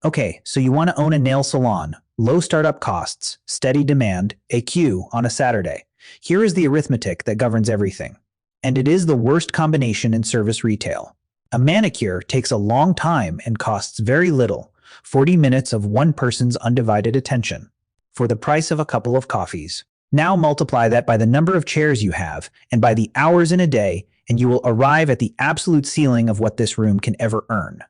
Okay, so you want to own a nail salon, low startup costs, steady demand, a queue on a Saturday. Here is the arithmetic that governs everything. And it is the worst combination in service retail. A manicure takes a long time and costs very little, 40 minutes of one person's undivided attention, for the price of a couple of coffees. Now multiply that by the number of chairs you have and by the hours in a day, and you will arrive at the absolute ceiling of what this room can ever earn.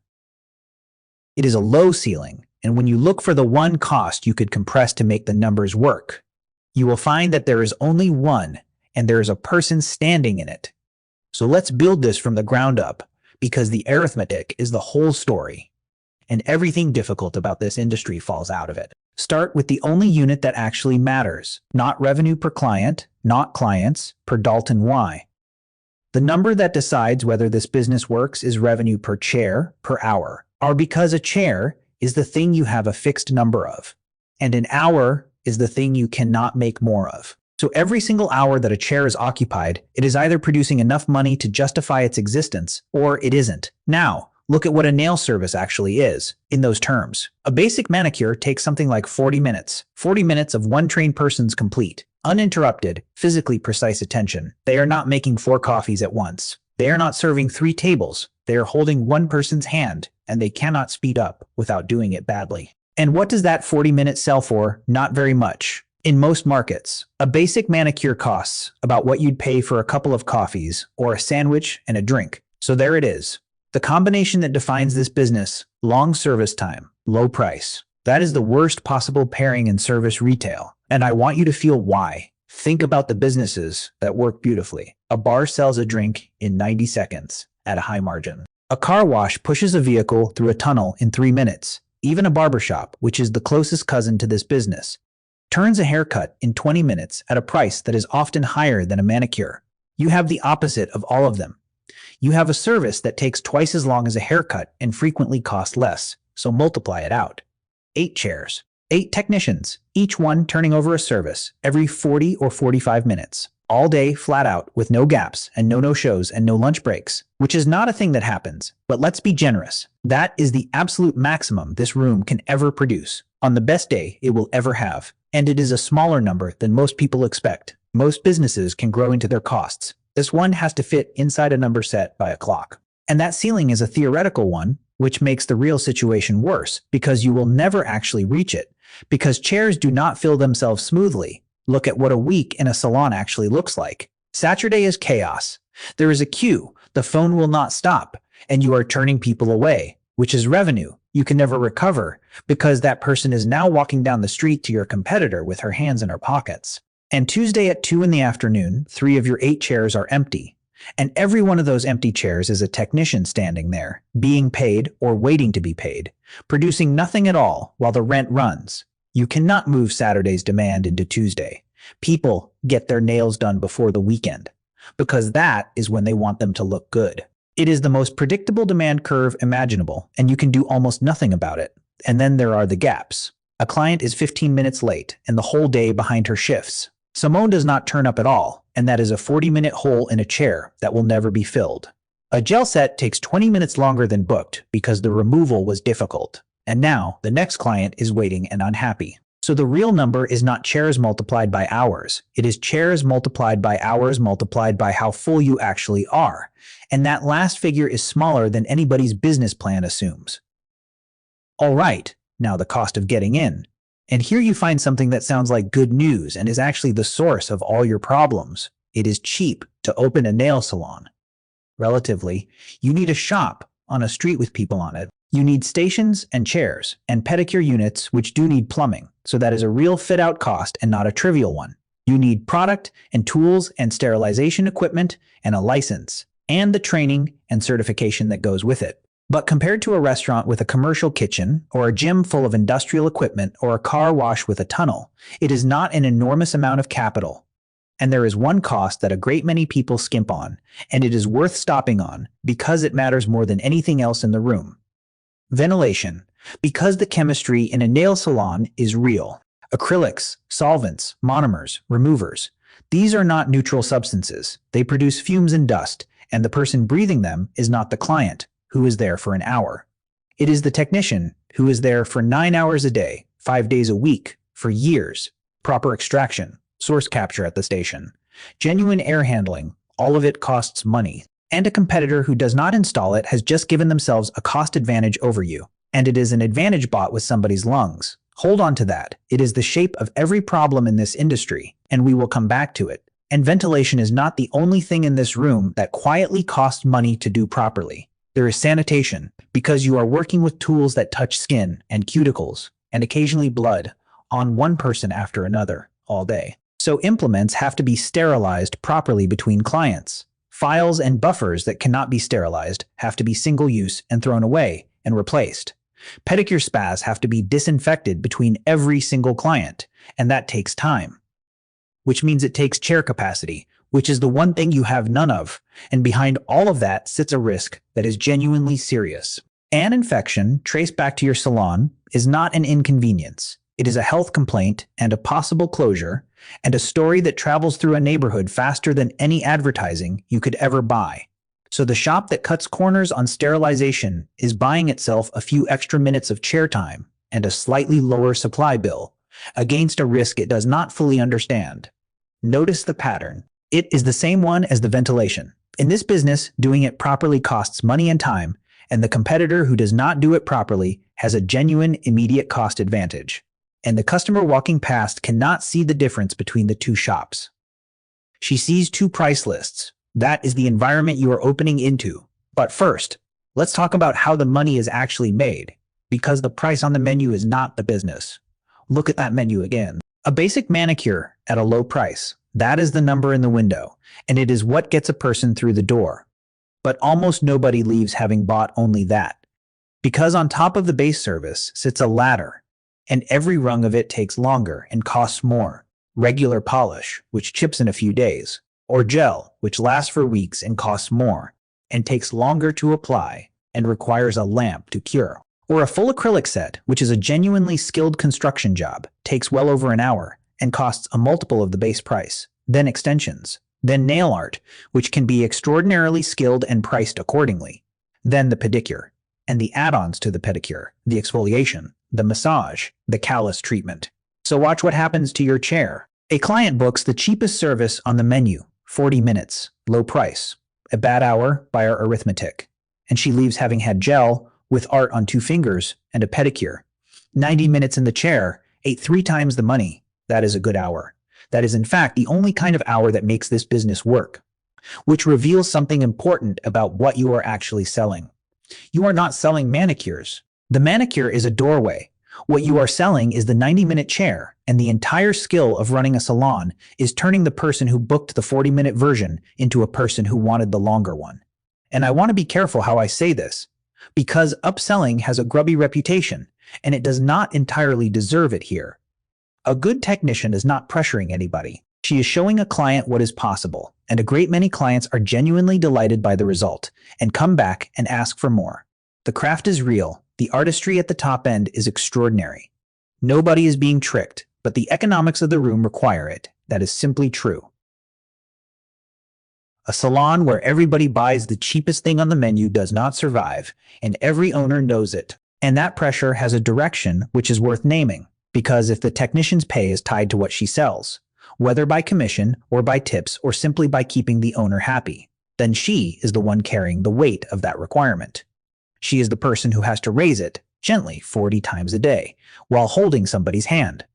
It is a low ceiling, and when you look for the one cost you could compress to make the numbers work, you will find that there is only one, and there is a person standing in it. So let's build this from the ground up, because the arithmetic is the whole story, and everything difficult about this industry falls out of it. Start with the only unit that actually matters, not revenue per client, not clients, per Dalton Y. The number that decides whether this business works is revenue per chair, per hour, or because a chair is the thing you have a fixed number of, and an hour is the thing you cannot make more of. So every single hour that a chair is occupied, it is either producing enough money to justify its existence, or it isn't. Now, look at what a nail service actually is, in those terms. A basic manicure takes something like 40 minutes. 40 minutes of one trained person's complete, uninterrupted, physically precise attention. They are not making 4 coffees at once. They are not serving 3 tables. They are holding one person's hand, and they cannot speed up without doing it badly. And what does that 40 minutes sell for? Not very much. In most markets, a basic manicure costs about what you'd pay for a couple of coffees or a sandwich and a drink. So there it is. The combination that defines this business: long service time, low price. That is the worst possible pairing in service retail. And I want you to feel why. Think about the businesses that work beautifully. A bar sells a drink in 90 seconds at a high margin. A car wash pushes a vehicle through a tunnel in 3 minutes. Even a barbershop, which is the closest cousin to this business, turns a haircut in 20 minutes at a price that is often higher than a manicure. You have the opposite of all of them. You have a service that takes twice as long as a haircut and frequently costs less, so multiply it out. 8 chairs, 8 technicians, each one turning over a service every 40 or 45 minutes. All day, flat out, with no gaps and no no-shows and no lunch breaks, which is not a thing that happens, but let's be generous. That is the absolute maximum this room can ever produce, on the best day it will ever have. And it is a smaller number than most people expect. Most businesses can grow into their costs. This one has to fit inside a number set by a clock. And that ceiling is a theoretical one, which makes the real situation worse, because you will never actually reach it, because chairs do not fill themselves smoothly. Look at what a week in a salon actually looks like. Saturday is chaos. There is a queue, the phone will not stop, and you are turning people away, which is revenue you can never recover, because that person is now walking down the street to your competitor with her hands in her pockets. And Tuesday at 2 in the afternoon, 3 of your 8 chairs are empty. And every one of those empty chairs is a technician standing there, being paid or waiting to be paid, producing nothing at all while the rent runs. You cannot move Saturday's demand into Tuesday. People get their nails done before the weekend, because that is when they want them to look good. It is the most predictable demand curve imaginable, and you can do almost nothing about it. And then there are the gaps. A client is 15 minutes late and the whole day behind her shifts. Simone does not turn up at all, and that is a 40-minute hole in a chair that will never be filled. A gel set takes 20 minutes longer than booked because the removal was difficult. And now the next client is waiting and unhappy. So the real number is not chairs multiplied by hours. It is chairs multiplied by hours multiplied by how full you actually are. And that last figure is smaller than anybody's business plan assumes. All right, now the cost of getting in. And here you find something that sounds like good news and is actually the source of all your problems. It is cheap to open a nail salon. Relatively, you need a shop on a street with people on it. You need stations and chairs and pedicure units, which do need plumbing, so that is a real fit-out cost and not a trivial one. You need product and tools and sterilization equipment and a license, and the training and certification that goes with it. But compared to a restaurant with a commercial kitchen, or a gym full of industrial equipment, or a car wash with a tunnel, it is not an enormous amount of capital. And there is one cost that a great many people skimp on, and it is worth stopping on because it matters more than anything else in the room. Ventilation. Because the chemistry in a nail salon is real. Acrylics, solvents, monomers, removers. These are not neutral substances. They produce fumes and dust, and the person breathing them is not the client, who is there for an hour. It is the technician, who is there for 9 hours a day, 5 days a week, for years. Proper extraction, source capture at the station, genuine air handling, all of it costs money. And a competitor who does not install it has just given themselves a cost advantage over you. And it is an advantage bought with somebody's lungs. Hold on to that. It is the shape of every problem in this industry, and we will come back to it. And ventilation is not the only thing in this room that quietly costs money to do properly. There is sanitation, because you are working with tools that touch skin and cuticles, and occasionally blood, on one person after another, all day. So implements have to be sterilized properly between clients. Files and buffers that cannot be sterilized have to be single-use and thrown away and replaced. Pedicure spas have to be disinfected between every single client, and that takes time. Which means it takes chair capacity, which is the one thing you have none of, and behind all of that sits a risk that is genuinely serious. An infection traced back to your salon is not an inconvenience. It is a health complaint and a possible closure, and a story that travels through a neighborhood faster than any advertising you could ever buy. So the shop that cuts corners on sterilization is buying itself a few extra minutes of chair time and a slightly lower supply bill against a risk it does not fully understand. Notice the pattern. It is the same one as the ventilation. In this business, doing it properly costs money and time, and the competitor who does not do it properly has a genuine immediate cost advantage. And the customer walking past cannot see the difference between the two shops. She sees two price lists. That is the environment you are opening into. But first, let's talk about how the money is actually made, because the price on the menu is not the business. Look at that menu again. A basic manicure at a low price. That is the number in the window, and it is what gets a person through the door. But almost nobody leaves having bought only that, because on top of the base service sits a ladder, and every rung of it takes longer and costs more. Regular polish, which chips in a few days, or gel, which lasts for weeks and costs more, and takes longer to apply, and requires a lamp to cure. Or a full acrylic set, which is a genuinely skilled construction job, takes well over an hour, and costs a multiple of the base price. Then extensions. Then nail art, which can be extraordinarily skilled and priced accordingly. Then the pedicure, and the add-ons to the pedicure, the exfoliation, the massage, the callus treatment. So watch what happens to your chair. A client books the cheapest service on the menu, 40 minutes, low price, a bad hour by our arithmetic, and she leaves having had gel with art on 2 fingers and a pedicure. 90 minutes in the chair, ate 3 times the money. That is a good hour. That is in fact the only kind of hour that makes this business work, which reveals something important about what you are actually selling. You are not selling manicures. The manicure is a doorway. What you are selling is the 90-minute chair, and the entire skill of running a salon is turning the person who booked the 40-minute version into a person who wanted the longer one. And I want to be careful how I say this, because upselling has a grubby reputation, and it does not entirely deserve it here. A good technician is not pressuring anybody. She is showing a client what is possible, and a great many clients are genuinely delighted by the result and come back and ask for more. The craft is real. The artistry at the top end is extraordinary. Nobody is being tricked, but the economics of the room require it. That is simply true. A salon where everybody buys the cheapest thing on the menu does not survive, and every owner knows it. And that pressure has a direction which is worth naming, because if the technician's pay is tied to what she sells, whether by commission or by tips or simply by keeping the owner happy, then she is the one carrying the weight of that requirement. She is the person who has to raise it, gently 40 times a day, while holding somebody's hand.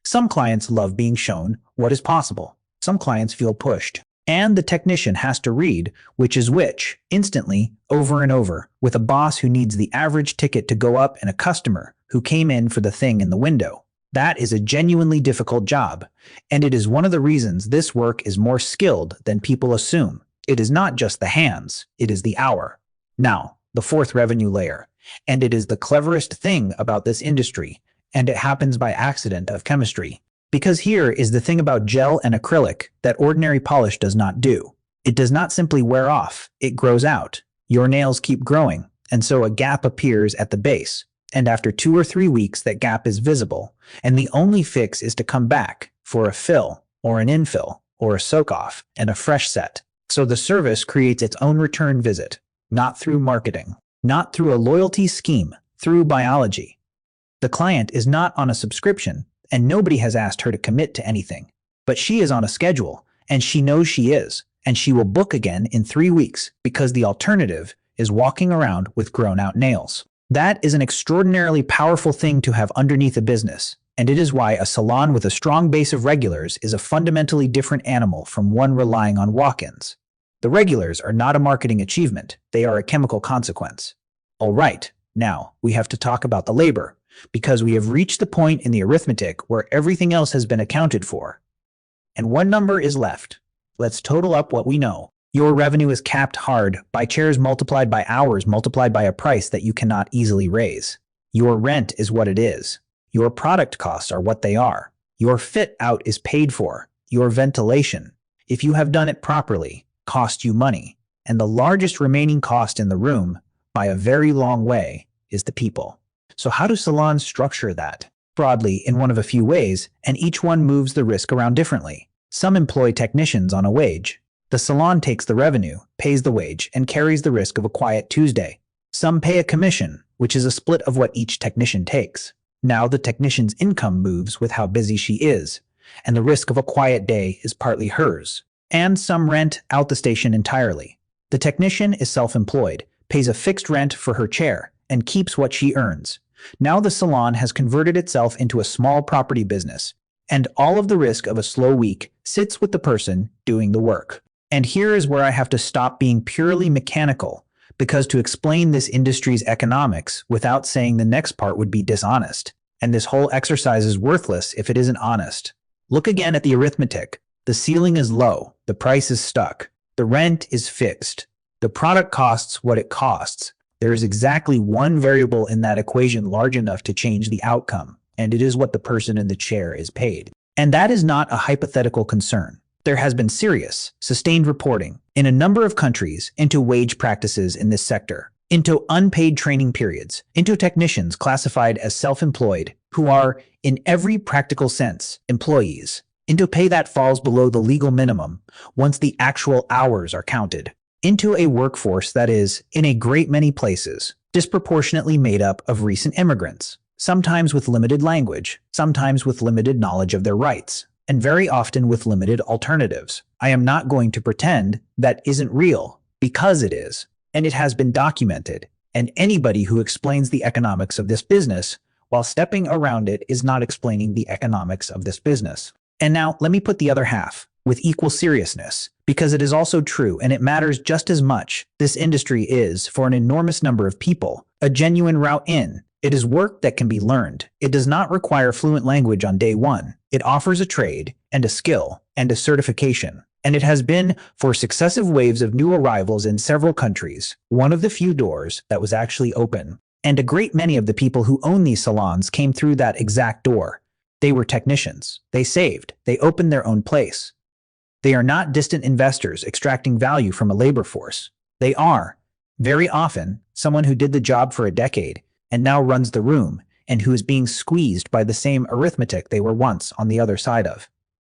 Some clients love being shown what is possible. Some clients feel pushed. And the technician has to read which is which, instantly, over and over, with a boss who needs the average ticket to go up and a customer who came in for the thing in the window. That is a genuinely difficult job, and it is one of the reasons this work is more skilled than people assume. It is not just the hands, it is the hour. Now, the fourth revenue layer, and it is the cleverest thing about this industry, and it happens by accident of chemistry. Because here is the thing about gel and acrylic that ordinary polish does not do. It does not simply wear off, it grows out. Your nails keep growing, and so a gap appears at the base. And after 2 or 3 weeks, that gap is visible, and the only fix is to come back for a fill, or an infill, or a soak-off, and a fresh set. So the service creates its own return visit, not through marketing, not through a loyalty scheme, through biology. The client is not on a subscription, and nobody has asked her to commit to anything. But she is on a schedule, and she knows she is, and she will book again in 3 weeks because the alternative is walking around with grown-out nails. That is an extraordinarily powerful thing to have underneath a business, and it is why a salon with a strong base of regulars is a fundamentally different animal from one relying on walk-ins. The regulars are not a marketing achievement, they are a chemical consequence. All right, now we have to talk about the labor, because we have reached the point in the arithmetic where everything else has been accounted for. And one number is left. Let's total up what we know. Your revenue is capped hard by chairs multiplied by hours multiplied by a price that you cannot easily raise. Your rent is what it is. Your product costs are what they are. Your fit out is paid for. Your ventilation, if you have done it properly, cost you money. And the largest remaining cost in the room, by a very long way, is the people. So how do salons structure that? Broadly, in one of a few ways, and each one moves the risk around differently. Some employ technicians on a wage. The salon takes the revenue, pays the wage, and carries the risk of a quiet Tuesday. Some pay a commission, which is a split of what each technician takes. Now the technician's income moves with how busy she is, and the risk of a quiet day is partly hers. And some rent out the station entirely. The technician is self-employed, pays a fixed rent for her chair, and keeps what she earns. Now the salon has converted itself into a small property business, and all of the risk of a slow week sits with the person doing the work. And here is where I have to stop being purely mechanical, because to explain this industry's economics without saying the next part would be dishonest, and this whole exercise is worthless if it isn't honest. Look again at the arithmetic. The ceiling is low, the price is stuck, the rent is fixed, the product costs what it costs. There is exactly one variable in that equation large enough to change the outcome, and it is what the person in the chair is paid. And that is not a hypothetical concern. There has been serious, sustained reporting in a number of countries into wage practices in this sector, into unpaid training periods, into technicians classified as self-employed who are, in every practical sense, employees, into pay that falls below the legal minimum once the actual hours are counted, into a workforce that is, in a great many places, disproportionately made up of recent immigrants, sometimes with limited language, sometimes with limited knowledge of their rights, and very often with limited alternatives. I am not going to pretend that isn't real, because it is, and it has been documented, and anybody who explains the economics of this business while stepping around it is not explaining the economics of this business. And now let me put the other half, with equal seriousness, because it is also true and it matters just as much. This industry is, for an enormous number of people, a genuine route in. It is work that can be learned. It does not require fluent language on day one. It offers a trade and a skill and a certification. And it has been, for successive waves of new arrivals in several countries, one of the few doors that was actually open. And a great many of the people who own these salons came through that exact door. They were technicians. They saved. They opened their own place. They are not distant investors extracting value from a labor force. They are, very often, someone who did the job for a decade and now runs the room and who is being squeezed by the same arithmetic they were once on the other side of.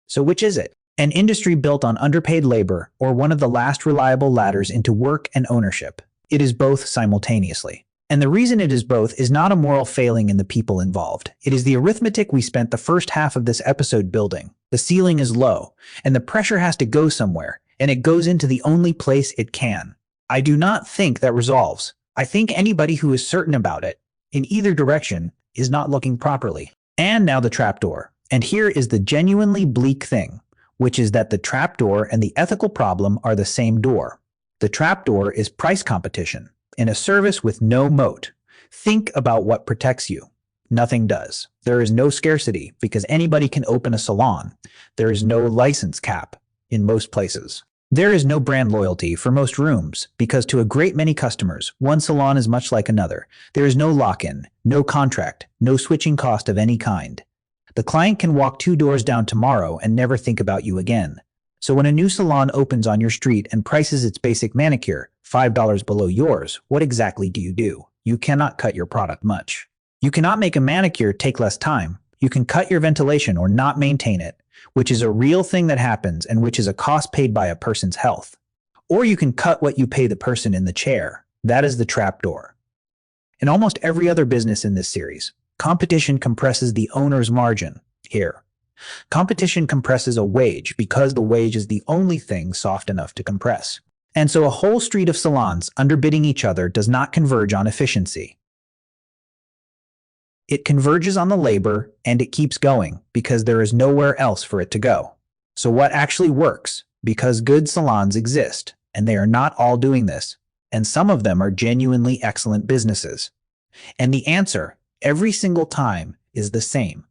So which is it? An industry built on underpaid labor or one of the last reliable ladders into work and ownership? It is both simultaneously. And the reason it is both is not a moral failing in the people involved. It is the arithmetic we spent the first half of this episode building. The ceiling is low, and the pressure has to go somewhere, and it goes into the only place it can. I do not think that resolves. I think anybody who is certain about it, in either direction, is not looking properly. And now the trapdoor. And here is the genuinely bleak thing, which is that the trapdoor and the ethical problem are the same door. The trapdoor is price competition in a service with no moat. Think about what protects you. Nothing does. There is no scarcity because anybody can open a salon. There is no license cap in most places. There is no brand loyalty for most rooms because to a great many customers, one salon is much like another. There is no lock-in, no contract, no switching cost of any kind. The client can walk 2 doors down tomorrow and never think about you again. So when a new salon opens on your street and prices its basic manicure $5 below yours, what exactly do? You cannot cut your product much. You cannot make a manicure take less time. You can cut your ventilation or not maintain it, which is a real thing that happens and which is a cost paid by a person's health. Or you can cut what you pay the person in the chair. That is the trapdoor. In almost every other business in this series, competition compresses the owner's margin. Here, competition compresses a wage because the wage is the only thing soft enough to compress. And so a whole street of salons underbidding each other does not converge on efficiency. It converges on the labor, and it keeps going because there is nowhere else for it to go. So what actually works? Because good salons exist, and they are not all doing this, and some of them are genuinely excellent businesses. And the answer, every single time, is the same.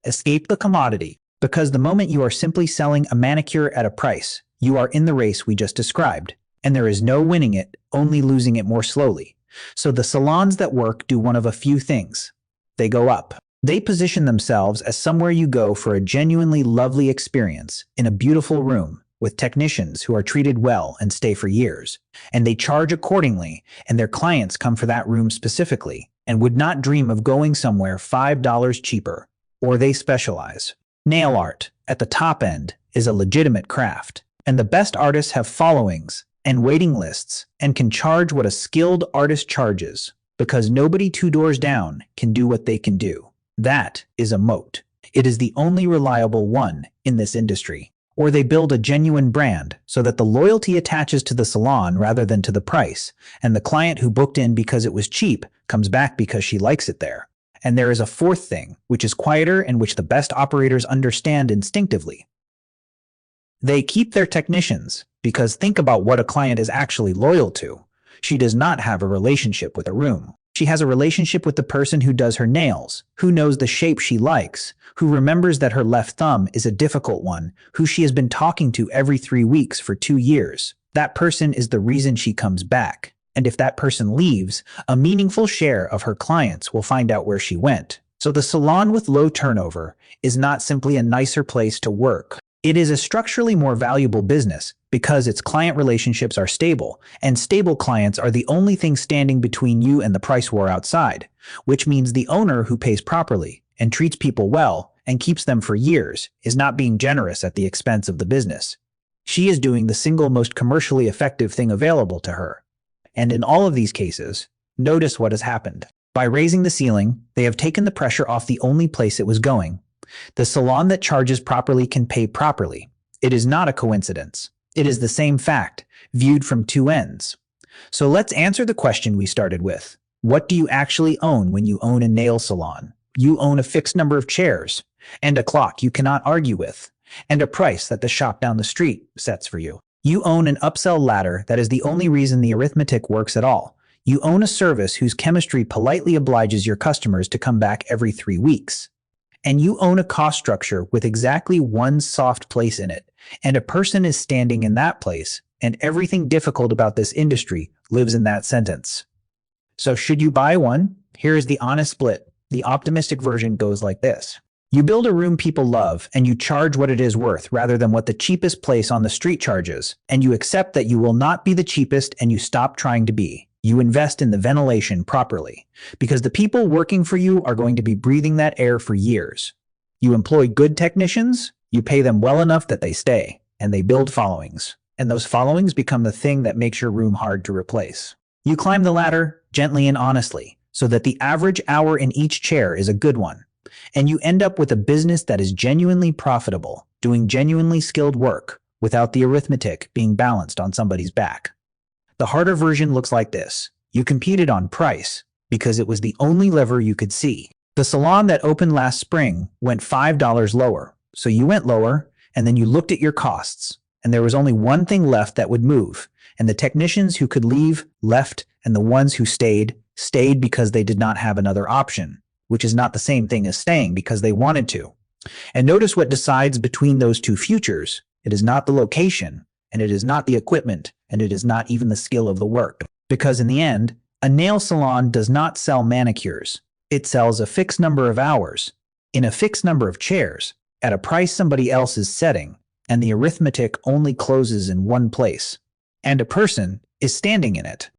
Escape the commodity, because the moment you are simply selling a manicure at a price, you are in the race we just described, and there is no winning it, only losing it more slowly. So the salons that work do one of a few things. They go up. They position themselves as somewhere you go for a genuinely lovely experience in a beautiful room with technicians who are treated well and stay for years. And they charge accordingly, and their clients come for that room specifically and would not dream of going somewhere $5 cheaper. Or they specialize. Nail art, at the top end, is a legitimate craft. And the best artists have followings and waiting lists and can charge what a skilled artist charges, because nobody two doors down can do what they can do. That is a moat. It is the only reliable one in this industry. Or they build a genuine brand so that the loyalty attaches to the salon rather than to the price, and the client who booked in because it was cheap comes back because she likes it there. And there is a fourth thing, which is quieter and which the best operators understand instinctively. They keep their technicians, because think about what a client is actually loyal to. She does not have a relationship with a room. She has a relationship with the person who does her nails, who knows the shape she likes, who remembers that her left thumb is a difficult one, who she has been talking to every 3 weeks for 2 years. That person is the reason she comes back. And if that person leaves, a meaningful share of her clients will find out where she went. So the salon with low turnover is not simply a nicer place to work. It is a structurally more valuable business because its client relationships are stable, and stable clients are the only thing standing between you and the price war outside, which means the owner who pays properly and treats people well and keeps them for years is not being generous at the expense of the business. She is doing the single most commercially effective thing available to her. And in all of these cases, notice what has happened. By raising the ceiling, they have taken the pressure off the only place it was going. The salon that charges properly can pay properly. It is not a coincidence. It is the same fact, viewed from two ends. So let's answer the question we started with. What do you actually own when you own a nail salon? You own a fixed number of chairs, and a clock you cannot argue with, and a price that the shop down the street sets for you. You own an upsell ladder that is the only reason the arithmetic works at all. You own a service whose chemistry politely obliges your customers to come back every 3 weeks. And you own a cost structure with exactly one soft place in it, and a person is standing in that place, and everything difficult about this industry lives in that sentence. So should you buy one? Here is the honest split. The optimistic version goes like this. You build a room people love, and you charge what it is worth rather than what the cheapest place on the street charges, and you accept that you will not be the cheapest and you stop trying to be. You invest in the ventilation properly, because the people working for you are going to be breathing that air for years. You employ good technicians, you pay them well enough that they stay, and they build followings. And those followings become the thing that makes your room hard to replace. You climb the ladder gently and honestly, so that the average hour in each chair is a good one. And you end up with a business that is genuinely profitable, doing genuinely skilled work, without the arithmetic being balanced on somebody's back. The harder version looks like this. You competed on price because it was the only lever you could see. The salon that opened last spring went $5 lower, so you went lower, and then you looked at your costs, and there was only one thing left that would move, and the technicians who could leave left, and the ones who stayed because they did not have another option, which is not the same thing as staying because they wanted to. And notice what decides between those two futures. It is not the location, and it is not the equipment, and it is not even the skill of the work. Because in the end, a nail salon does not sell manicures. It sells a fixed number of hours, in a fixed number of chairs, at a price somebody else is setting, and the arithmetic only closes in one place. And a person is standing in it.